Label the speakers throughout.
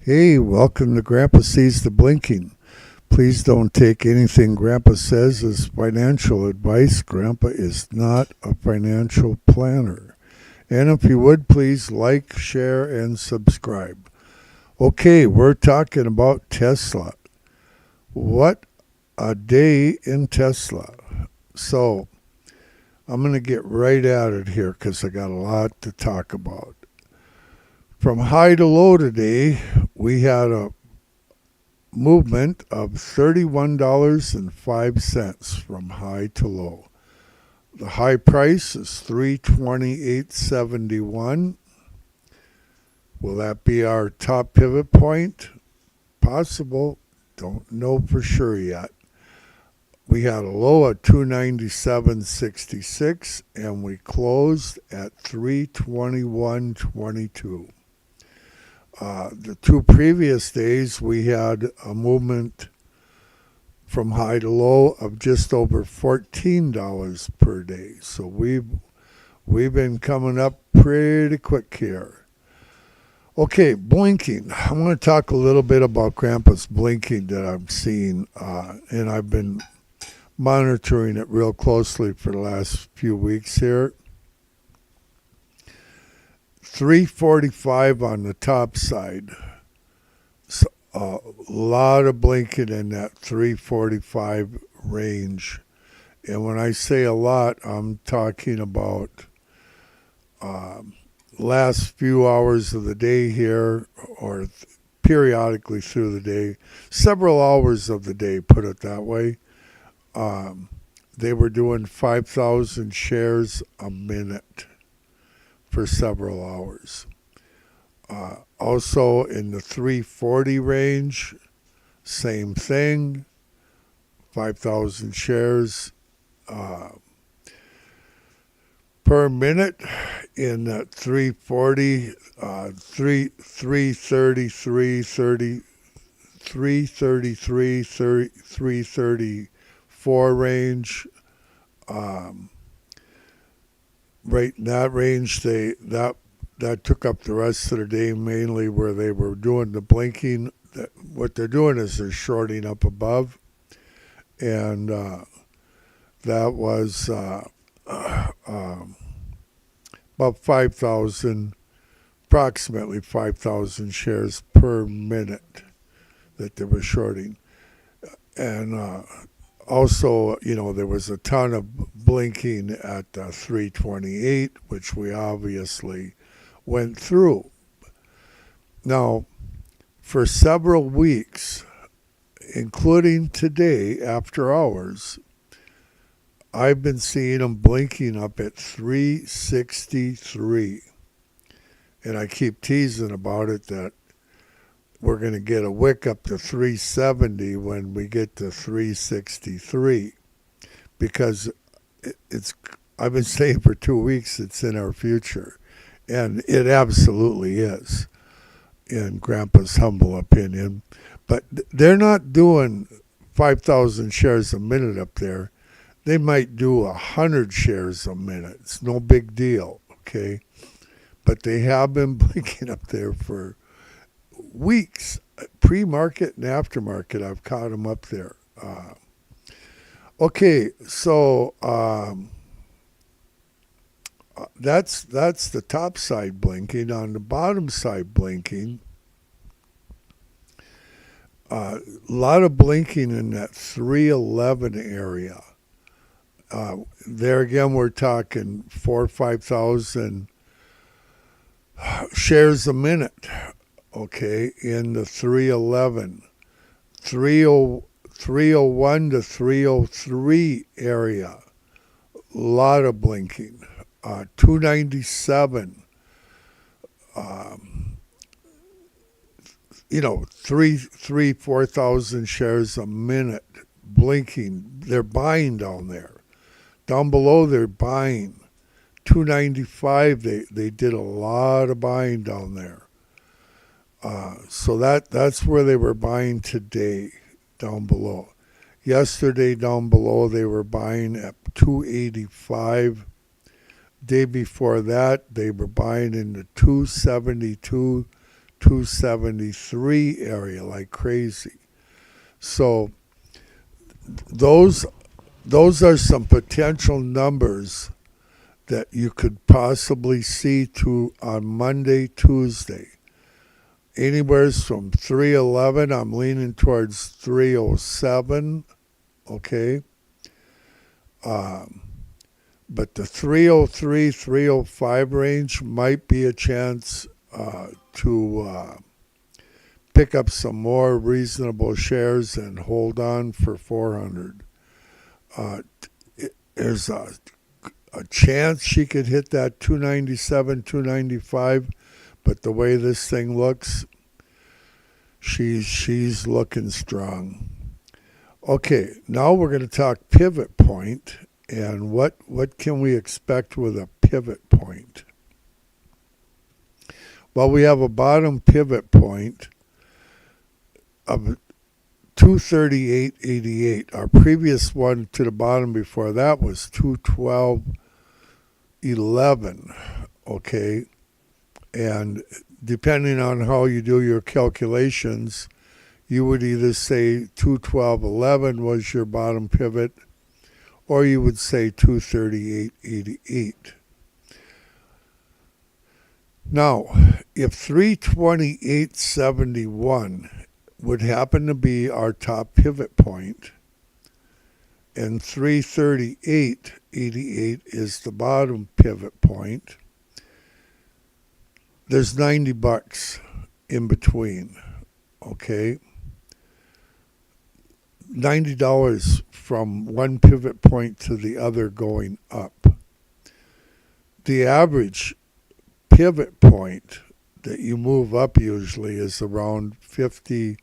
Speaker 1: Hey, welcome to Grandpa Sees the Blinking. Please don't take anything Grandpa says as financial advice. Grandpa is not a financial planner. And if you would, please like, share, and subscribe. Okay, we're talking about Tesla. What a day in Tesla. So, I'm going to get right at it here because I got a lot to talk about. From high to low today, we had a movement of $31.05 from high to low. The high price is 328.71. Will that be our top pivot point? Possible. Don't know for sure yet. We had a low at 297.66 and we closed at 321.22. The two previous days, we had a movement from high to low of just over $14 per day. So we've been coming up pretty quick here. Okay, blinking. I want to talk a little bit about Grandpa's blinking that I'm seeing, and I've been monitoring it real closely for the last few weeks here. 345 on the top side. So a lot of blinking in that 345 range. And when I say a lot, I'm talking about last few hours of the day here or periodically through the day. Several hours of the day, put it that way. They were doing 5,000 shares a minute for several hours. Also in the 340 range, same thing, 5,000 shares per minute. In that 340, 333, 334 range. Right in that range, that took up the rest of the day, mainly where they were doing the blinking. What they're doing is they're shorting up above, and that was about 5,000, approximately 5,000 shares per minute that they were shorting. And also, there was a ton of blinking at 328, which we obviously went through. Now, for several weeks, including today after hours, I've been seeing them blinking up at 363. And I keep teasing about it that we're going to get a wick up to 370 when we get to 363, because I've been saying for 2 weeks it's in our future, and it absolutely is, in Grandpa's humble opinion. But they're not doing 5,000 shares a minute up there. They might do 100 shares a minute. It's no big deal, okay? But they have been blinking up there for weeks, pre-market and aftermarket. I've caught them up there. Okay, so that's the top side blinking. On the bottom side blinking, a lot of blinking in that 311 area. There again, we're talking 4,000 or 5,000 shares a minute. Okay, in the 311, 301 to 303 area, a lot of blinking. 297, 4,000 shares a minute blinking. They're buying down there. Down below, they're buying. 295, they did a lot of buying down there. So that's where they were buying today, down below. Yesterday, down below, they were buying at 285. Day before that, they were buying in the 272 273 area like crazy. So those are some potential numbers that you could possibly see to on Monday, Tuesday. Anywhere from 311, I'm leaning towards 307, okay? But the 303, 305 range might be a chance to pick up some more reasonable shares and hold on for 400. There's a chance she could hit that 297, 295, but the way this thing looks, she's looking strong. Okay, now we're going to talk pivot point and what can we expect with a pivot point. Well, we have a bottom pivot point of 238.88. Our previous one to the bottom before that was 212.11, okay? And depending on how you do your calculations, you would either say 212.11 was your bottom pivot, or you would say 238.88. Now, if 328.71 would happen to be our top pivot point, and 338.88 is the bottom pivot point, there's $90 in between, okay? $90 from one pivot point to the other going up. The average pivot point that you move up usually is around 50,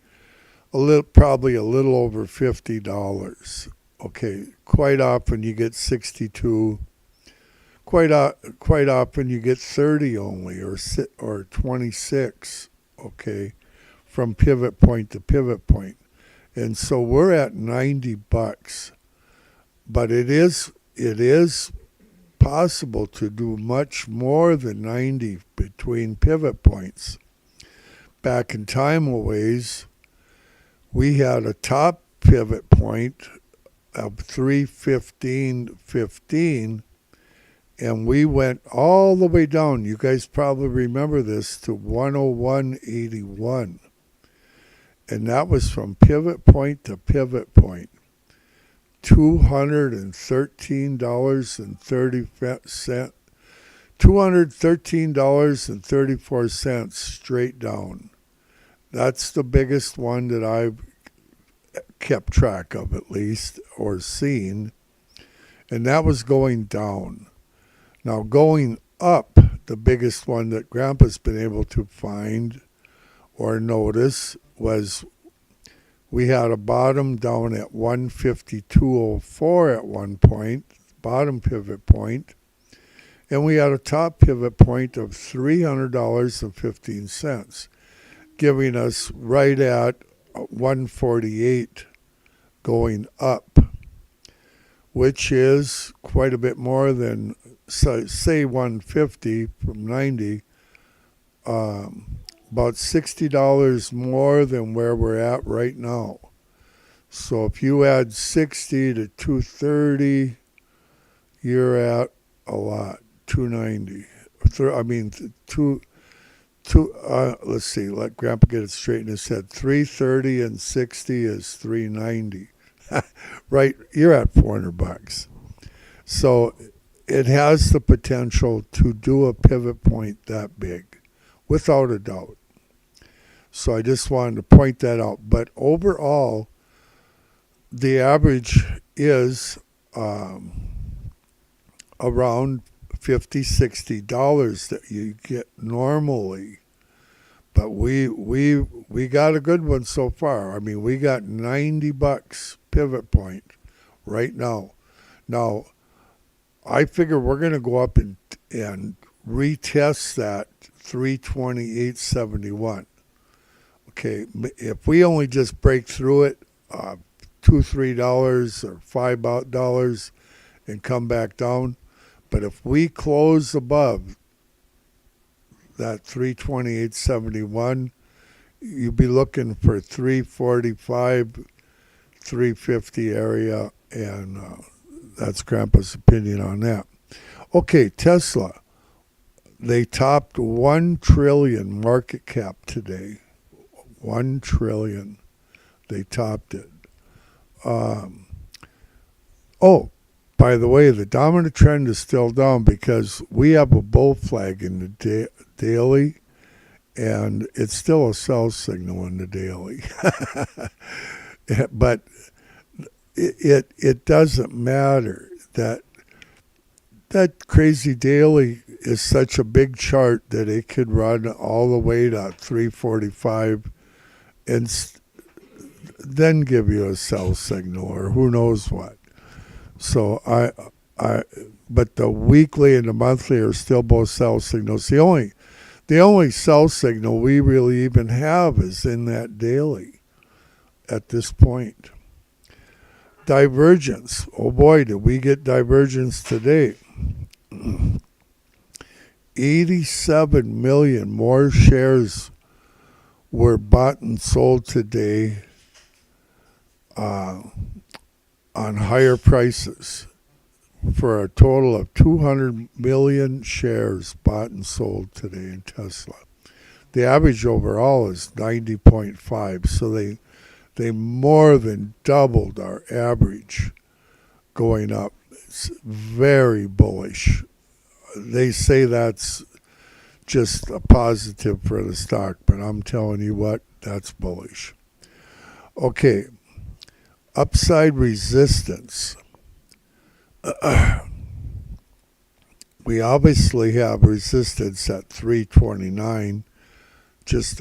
Speaker 1: probably a little over $50. Okay, quite often you get 62. Quite often you get 30 only, or 26. Okay, from pivot point to pivot point. And so we're at $90, but it is possible to do much more than 90 between pivot points. Back in time a ways, we had a top pivot point of 315.15, and we went all the way down. You guys probably remember this, to 101.81. And that was from pivot point to pivot point. $213.30, $213.34 straight down. That's the biggest one that I've kept track of, at least, or seen. And that was going down. Now going up, the biggest one that Grandpa's been able to find or notice was we had a bottom down at 152.04 at one point, bottom pivot point, and we had a top pivot point of $300.15, giving us right at 148 going up, which is quite a bit more than, say 150 from 90, about $60 more than where we're at right now. So if you add 60 to 230, you're at a lot. 290. Let's see, let Grandpa get it straight in his head. 330 and 60 is 390. Right, you're at $400. So it has the potential to do a pivot point that big, without a doubt. So I just wanted to point that out. But overall, the average is around $50, $60 that you get normally. But we got a good one so far. I mean, we got $90 pivot point right now. Now, I figure we're going to go up and retest that 328.71. Okay, if we only just break through it, $2, $3 or $5 and come back down, but if we close above that 328.71. You'd be looking for 345, 350 area, and that's Grandpa's opinion on that. Okay, Tesla. They topped 1 trillion market cap today. 1 trillion. They topped it. Oh, by the way, the dominant trend is still down because we have a bull flag in the daily, and it's still a sell signal in the daily. But it doesn't matter. That crazy daily is such a big chart that it could run all the way to 345 and then give you a sell signal or who knows what. So but the weekly and the monthly are still both sell signals. The only sell signal we really even have is in that daily at this point. Divergence. Oh boy, did we get divergence today. 87 million more shares were bought and sold today on higher prices for a total of 200 million shares bought and sold today in Tesla. The average overall is 90.5, so they more than doubled our average going up. It's very bullish. They say that's just a positive for the stock, but I'm telling you what, that's bullish. Okay, upside resistance. We obviously have resistance at 329, just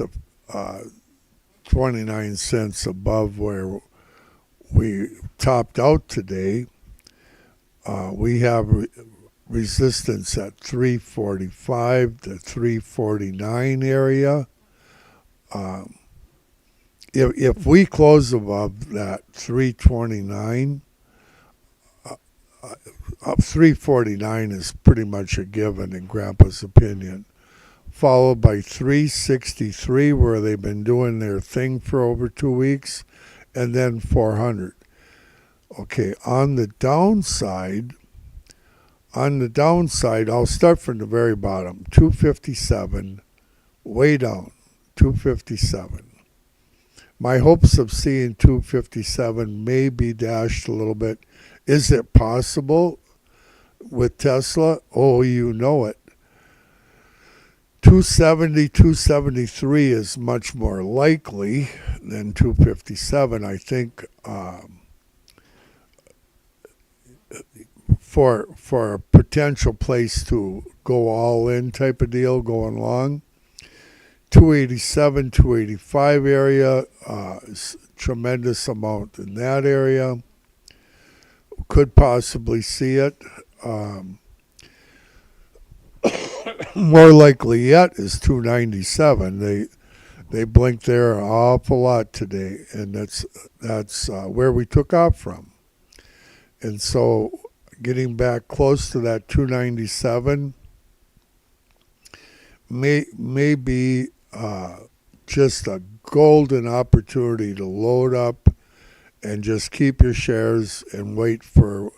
Speaker 1: 29 cents above where we topped out today. We have resistance at 345 to 349 area. If we close above that 329, 349 is pretty much a given in Grandpa's opinion, followed by 363 where they've been doing their thing for over 2 weeks, and then 400. Okay, on the downside, I'll start from the very bottom, 257, way down, 257. My hopes of seeing 257 may be dashed a little bit. Is it possible with Tesla? Oh, you know it. 270, 273 is much more likely than 257. I think for a potential place to go all in type of deal going long. 287, 285 area, tremendous amount in that area. Could possibly see it. More likely yet is 297. They blinked there an awful lot today, and that's where we took off from. And so getting back close to that 297 may be just a golden opportunity to load up and just keep your shares and wait for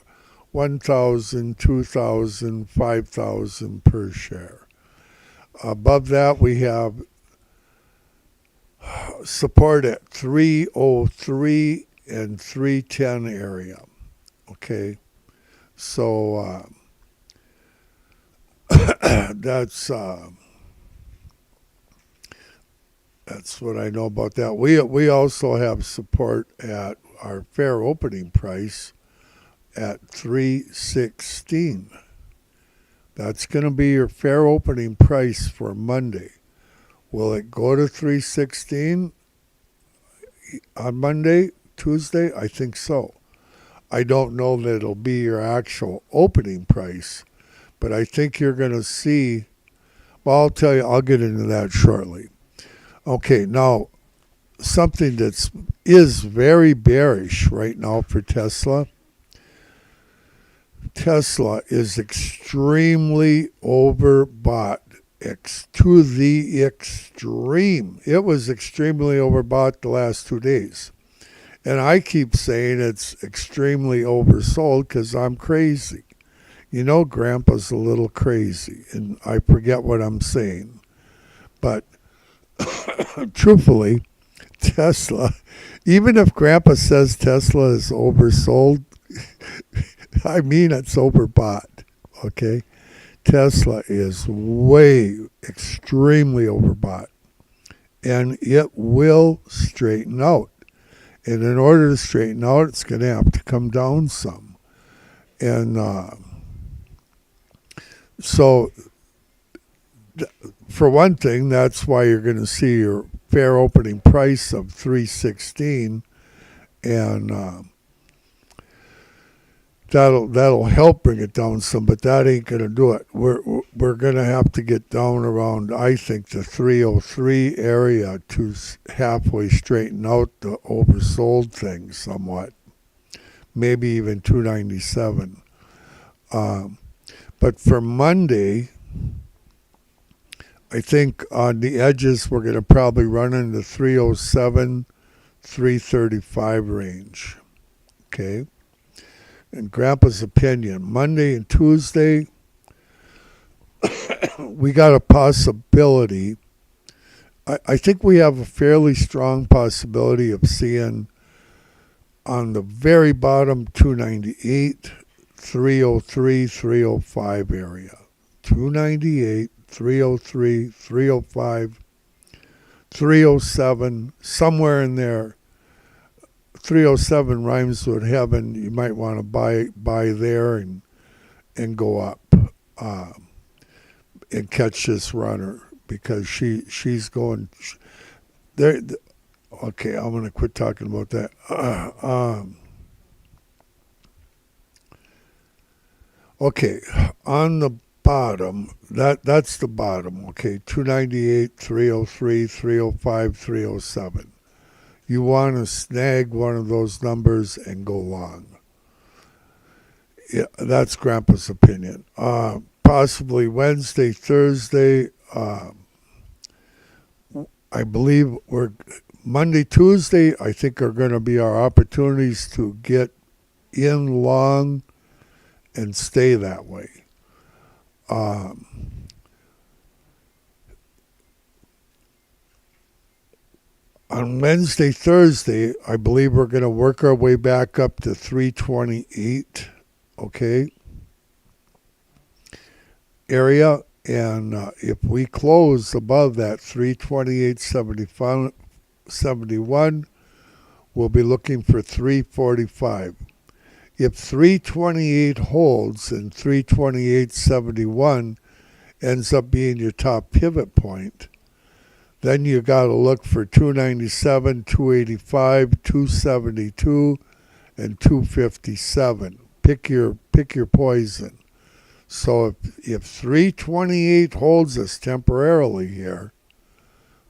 Speaker 1: 1,000, 2,000, 5,000 per share. Above that, we have support at 303 and 310 area. Okay, so that's what I know about that. We also have support at our fair opening price at 316. That's going to be your fair opening price for Monday. Will it go to 316 on Monday, Tuesday? I think so. I don't know that it'll be your actual opening price, but I think you're going to see, well, I'll tell you, I'll get into that shortly. Okay, now, something is very bearish right now for Tesla. Tesla is extremely overbought to the extreme. It was extremely overbought the last 2 days. And I keep saying it's extremely oversold because I'm crazy. You know, Grandpa's a little crazy, and I forget what I'm saying. But truthfully, Tesla, even if Grandpa says Tesla is oversold, I mean it's overbought, okay? Tesla is extremely overbought, and it will straighten out. And in order to straighten out, it's going to have to come down some. And so, for one thing, that's why you're going to see your fair opening price of 316, and that'll help bring it down some, but that ain't going to do it. We're going to have to get down around, I think, the 303 area to halfway straighten out the oversold thing somewhat. Maybe even 297. But for Monday, I think on the edges we're going to probably run in the 307, 335 range. Okay? In Grandpa's opinion, Monday and Tuesday, we got a possibility. I think we have a fairly strong possibility of seeing on the very bottom 298, 303, 305 area. 298, 303, 305, 307, somewhere in there. 307 rhymes with heaven. You might want to buy there and go up and catch this runner because she's going there. Okay, I'm going to quit talking about that. Okay, on the bottom, that's the bottom. Okay, 298, 303, 305, 307. You want to snag one of those numbers and go long. Yeah, that's Grandpa's opinion. Possibly Wednesday, Thursday. I believe Monday, Tuesday, I think are going to be our opportunities to get in long and stay that way. On Wednesday, Thursday, I believe we're going to work our way back up to 328, okay, area. And if we close above that 328.71, we'll be looking for 345. If 328 holds and 328.71 ends up being your top pivot point, then you got to look for 297, 285, 272, and 257. Pick your poison. So if 328 holds us temporarily here,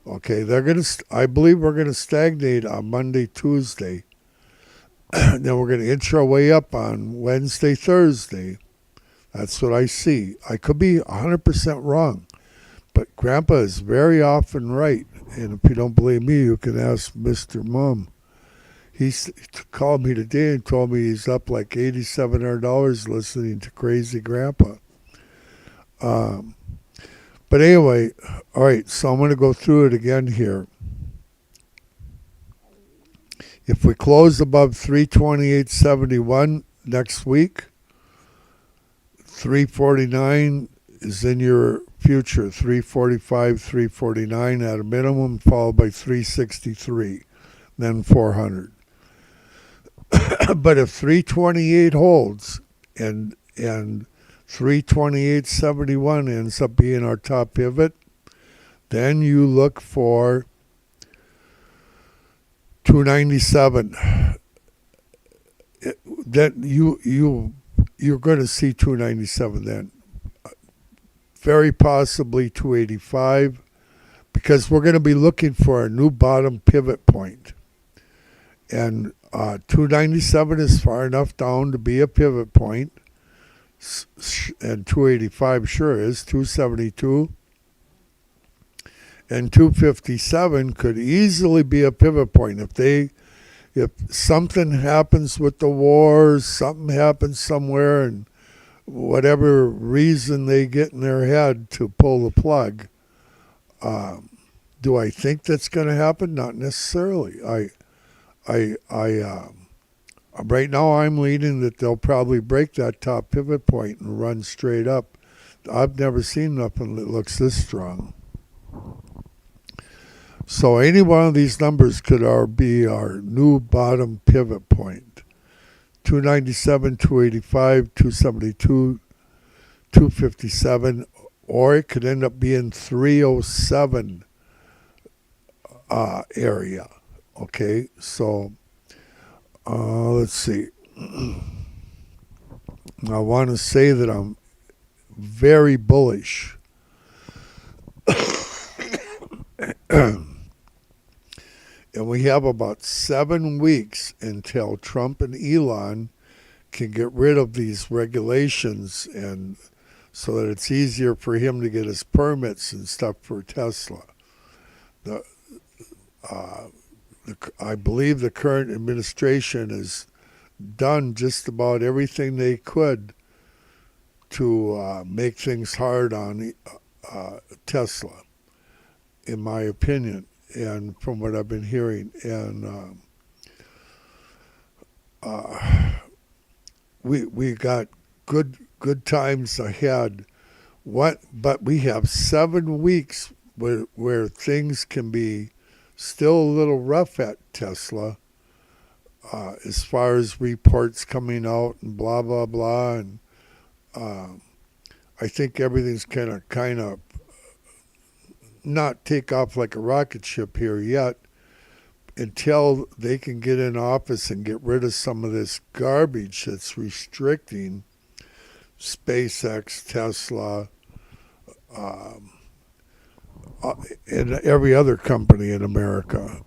Speaker 1: okay, I believe we're gonna stagnate on Monday, Tuesday. Then we're gonna inch our way up on Wednesday, Thursday. That's what I see. I could be 100% wrong. But Grandpa is very often right. And if you don't believe me, you can ask Mr. Mum. He called me today and told me he's up like $8,700 listening to Crazy Grandpa. But anyway, all right, so I'm going to go through it again here. If we close above 328.71 next week, 349 is in your future, 345, 349 at a minimum, followed by 363, then 400. But if 328 holds and 328.71 ends up being our top pivot, then you look for 297. Then you're going to see 297 then. Very possibly 285, because we're going to be looking for a new bottom pivot point. And 297 is far enough down to be a pivot point, and 285 sure is. 272, And 257 could easily be a pivot point. If something happens with the wars, something happens somewhere, and whatever reason they get in their head to pull the plug, do I think that's going to happen? Not necessarily. Right now I'm leaning that they'll probably break that top pivot point and run straight up. I've never seen nothing that looks this strong. So any one of these numbers could be our new bottom pivot point. 297, 285, 272, 257, or it could end up being 307 area. Okay, so let's see. I want to say that I'm very bullish. And we have about 7 weeks until Trump and Elon can get rid of these regulations, and so that it's easier for him to get his permits and stuff for Tesla. I believe the current administration has done just about everything they could to make things hard on Tesla, in my opinion, and from what I've been hearing. And we got good times ahead. But we have 7 weeks where things can be still a little rough at Tesla, as far as reports coming out and blah blah blah. And I think everything's kind of not take off like a rocket ship here yet, until they can get in office and get rid of some of this garbage that's restricting SpaceX, Tesla, and every other company in America.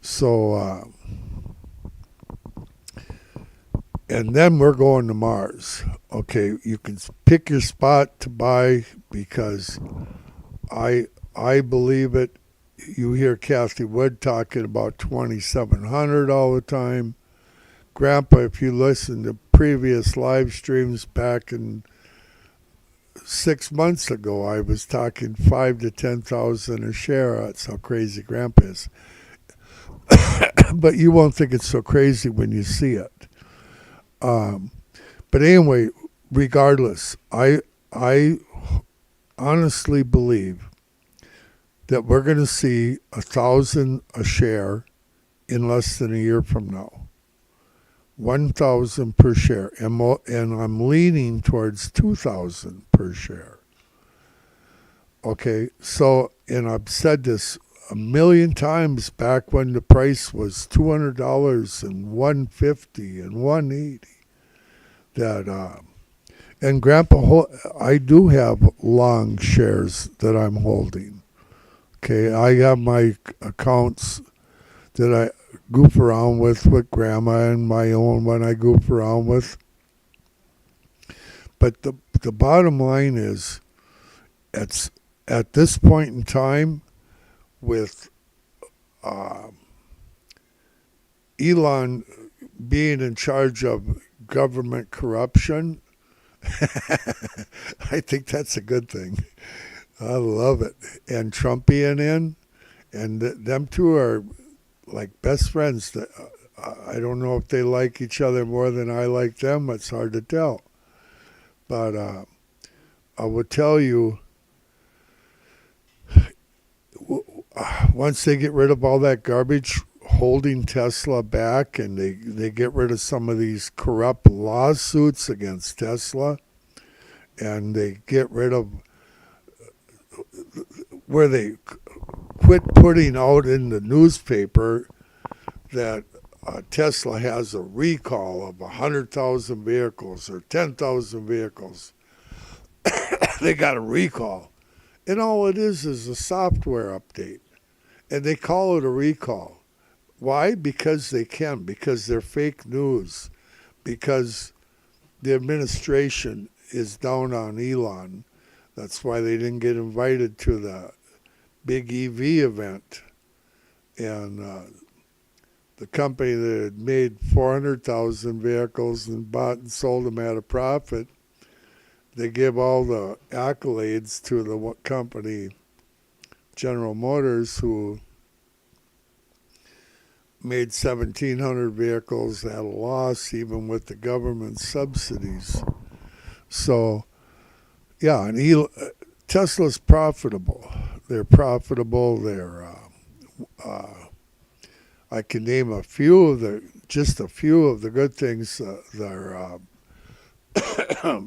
Speaker 1: So, and then we're going to Mars. Okay, you can pick your spot to buy, because I believe it. You hear Kathy Wood talking about 2,700 all the time. Grandpa, if you listen to previous live streams back in 6 months ago, I was talking 5 to 10,000 a share. That's how crazy Grandpa is. But you won't think it's so crazy when you see it. But anyway, regardless, I honestly believe that we're going to see 1,000 a share in less than a year from now. 1,000 per share, and I'm leaning towards 2,000 per share. Okay, so, and I've said this a million times back when the price was $200 and $150 and $180. That and Grandpa, I do have long shares that I'm holding. Okay, I have my accounts that I goof around with Grandma, and my own one I goof around with. But the bottom line is, at this point in time, with Elon being in charge of government corruption, I think that's a good thing. I love it. And Trump being in, and them two are like best friends. I don't know if they like each other more than I like them. It's hard to tell. But I would tell you, once they get rid of all that garbage holding Tesla back, and they get rid of some of these corrupt lawsuits against Tesla, and they get rid of where they quit putting out in the newspaper that Tesla has a recall of 100,000 vehicles or 10,000 vehicles. They got a recall. And all it is a software update. And they call it a recall. Why? Because they can. Because they're fake news. Because the administration is down on Elon. That's why they didn't get invited to the big EV event, and the company that had made 400,000 vehicles and bought and sold them at a profit, they give all the accolades to the company, General Motors, who made 1,700 vehicles at a loss, even with the government subsidies. So, yeah, and Tesla's profitable. They're profitable. I can name just a few of the good things. Their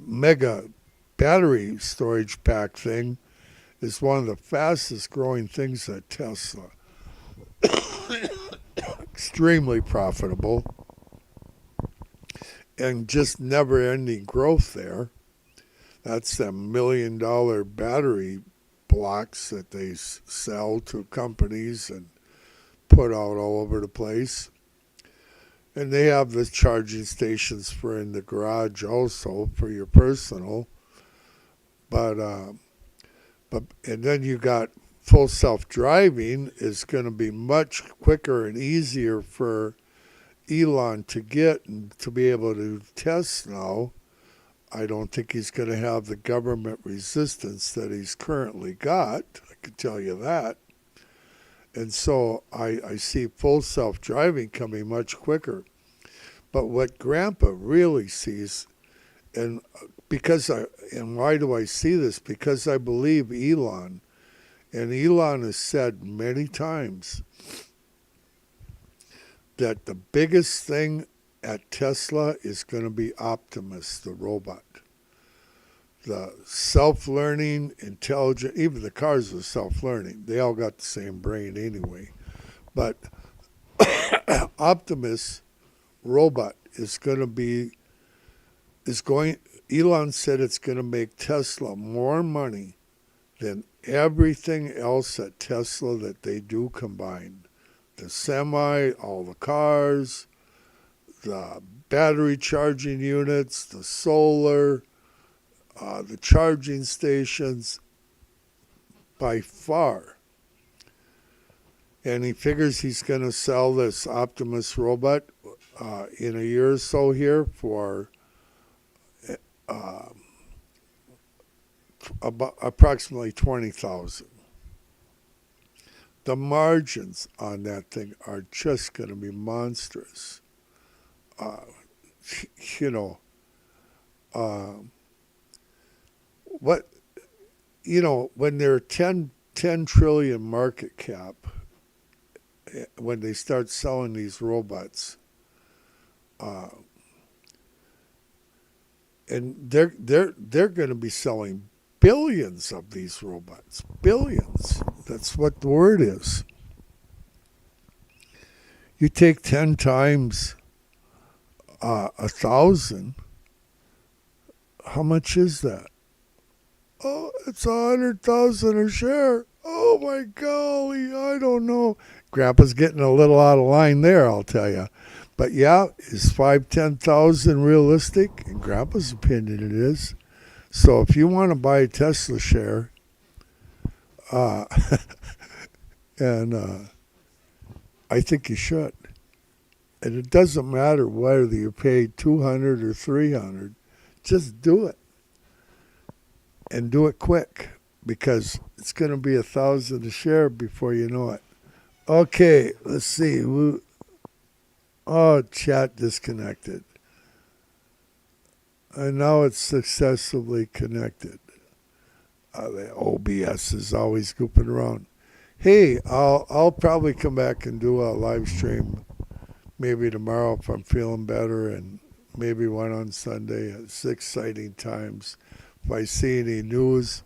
Speaker 1: mega battery storage pack thing is one of the fastest growing things at Tesla. Extremely profitable and just never ending growth there. That's the $1 million battery blocks that they sell to companies and put out all over the place. And they have the charging stations for in the garage also for your personal. But and then you got full self-driving is going to be much quicker and easier for Elon to get and to be able to test now. I don't think he's going to have the government resistance that he's currently got. I can tell you that. And so I see full self-driving coming much quicker. But what Grandpa really sees, and why do I see this? Because I believe Elon, and Elon has said many times that the biggest thing at Tesla is going to be Optimus, the robot. The self-learning, intelligent, even the cars are self-learning. They all got the same brain anyway. But Optimus robot Elon said it's going to make Tesla more money than everything else at Tesla that they do combined. The semi, all the cars, the battery charging units, the solar, the charging stations, by far. And he figures he's going to sell this Optimus robot in a year or so here for about approximately $20,000. The margins on that thing are just going to be monstrous. When they're 10 trillion market cap, when they start selling these robots, and they're going to be selling billions of these robots. Billions. That's what the word is. You take 10 times 1,000. How much is that? Oh, it's 100,000 a share. Oh my golly, I don't know. Grandpa's getting a little out of line there, I'll tell you. But yeah, is 10,000 realistic? In Grandpa's opinion, it is. So if you want to buy a Tesla share, and I think you should. And it doesn't matter whether you pay 200 or 300. Just do it. And do it quick, because it's going to be 1,000 a share before you know it. Okay, let's see. Chat disconnected. And now it's successfully connected. The OBS is always gooping around. Hey, I'll probably come back and do a live stream maybe tomorrow if I'm feeling better, and maybe one on Sunday. It's exciting times. If I see any news,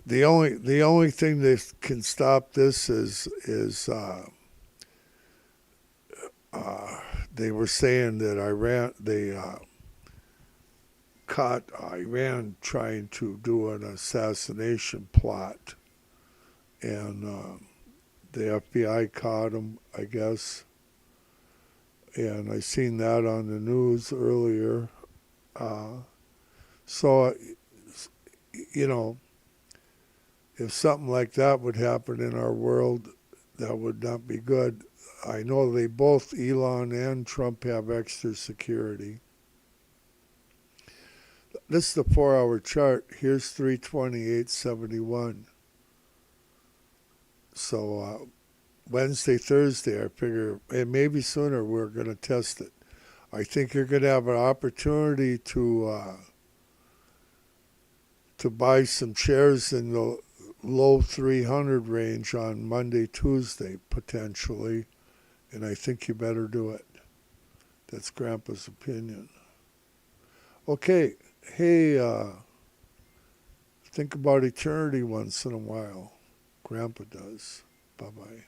Speaker 1: the only thing that can stop this is they were saying that they caught Iran trying to do an assassination plot, and the FBI caught him, I guess. And I seen that on the news earlier. So, if something like that would happen in our world, that would not be good. I know they both, Elon and Trump, have extra security. This is the 4-hour chart. Here's 328.71. So Wednesday, Thursday, I figure, and maybe sooner, we're going to test it. I think you're going to have an opportunity to buy some shares in the low 300 range on Monday, Tuesday, potentially, and I think you better do it. That's Grandpa's opinion. Okay, hey, think about eternity once in a while. Grandpa does. Bye-bye.